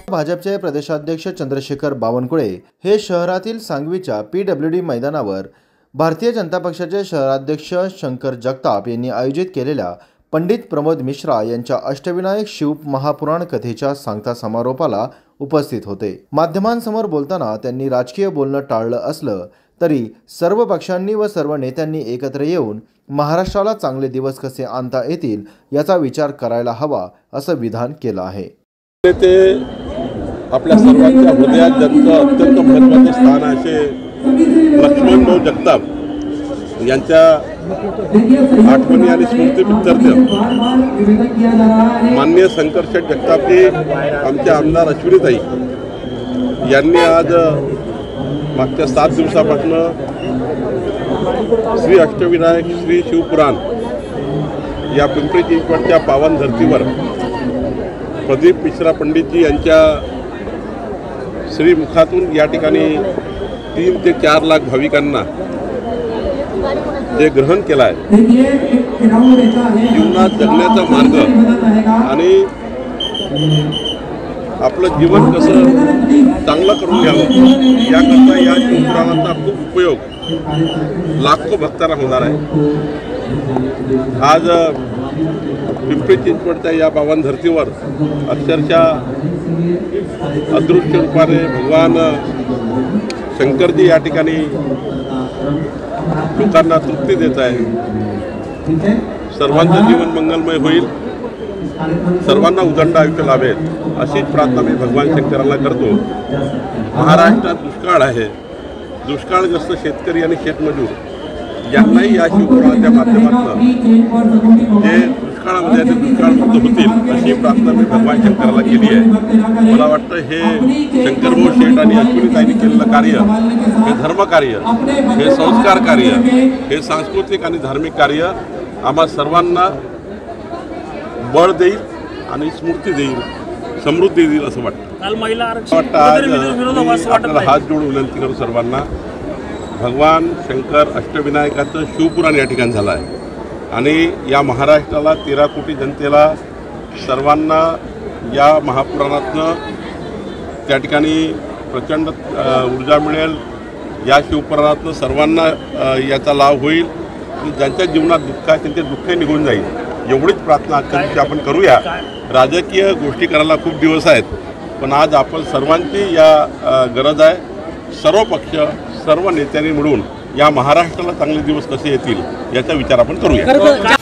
भाजपचे प्रदेशाध्यक्ष चंद्रशेखर बावनकुळे हे शहरातील सांगवीच्या PWD मैदानावर भारतीय जनता पक्षाचे शहराध्यक्ष शंकर जगताप यांनी आयोजित केलेल्या पंडित प्रमोद मिश्रा यांच्या अष्टविनायक शिव महापुराण कथेच्या सांगता समारोपाला उपस्थित होते। माध्यमांसमोर बोलताना त्यांनी राजकीय बोलणं टाळलं असलं तरी सर्व पक्षांनी व सर्व नेत्यांनी एकत्र येऊन महाराष्ट्राला चांगले दिवस कसे आणता येतील याचा विचार करायला हवा असं विधान केलं आहे। ते आपल्या सर्वांच्या हृदयात ज्यांचं अत्यंत महत्त्वाचे स्थान आहे असे लक्ष्मणभाऊ जगताप यांच्या आठवणी आणि स्मृतीप्रित्यर्थ माननीय शंकरशेठ जगतापजी आमचे आमदार अश्विनीताई यांनी आज मागच्या 7 दिवसापासून श्री अष्टविनायक श्री शिवपुराण या पिंपरी चिंचवडच्या पावन धर्तीवर प्रदीप मिश्रा पंडितजी यांच्या श्रीमुखातून या ठिकाणी 3 ते 4 लाख भाविकांना जे ग्रहण केलं आहे जीवनात जगण्याचा मार्ग आणि आपलं जीवन कसं चांगलं करून घ्यावं याकरता या शिवपुराणाचा खूप उपयोग लाखो भक्तांना होणार आहे। आज पिंपरी चिंचवडच्या या पावन धर्तीवर अक्षरशः अदृश्य रूपाने भगवान शंकरजी या ठिकाणी लोकांना तृप्ती देत आहे। सर्वांचं जीवन मंगलमय होईल, सर्वांना उदंड आयुष्य लाभेल अशीच प्रार्थना मी भगवान शंकराला करतो। महाराष्ट्रात दुष्काळ आहे, दुष्काळग्रस्त शेतकरी आणि शेतमजूर यांनाही या शिवपुराणाच्या माध्यमातून जे दुष्काळामध्ये ते दुष्काळमुक्त होतील अशी प्रार्थना मी भगवान शंकराला केली आहे। मला वाटतं हे शंकरभाऊ शेठ आणि अश्विनीताईंनी केलेलं कार्य हे धर्मकार्य, हे संस्कार कार्य, हे सांस्कृतिक आणि धार्मिक कार्य आम्हा सर्वांना बळ देईल आणि स्मृती देईल, समृद्धी देईल असं वाटतं। आपल्याला हात जोडून विनंती करू सर्वांना, भगवान शंकर अष्टविनायकाचं शिवपुराण या ठिकाणी झालं आहे आणि या महाराष्ट्राला 13 कोटी जनतेला सर्वांना या महापुराणातनं त्या ठिकाणी प्रचंड ऊर्जा मिळेल। या शिवपुराणातनं सर्वांना याचा लाभ होईल आणि ज्यांच्या जीवनात दुःख आहे त्यांचे दुःख निघून जाईल एवढीच प्रार्थना आजच्या दिवशी आपण करूया। राजकीय गोष्टी करायला खूप दिवस आहेत, पण आज आपण सर्वांची या गरज आहे। सर्व पक्ष, सर्व नेत्यांनी मिळून या महाराष्ट्राला चांगले दिवस कसे येतील याचा विचार आपण करूया।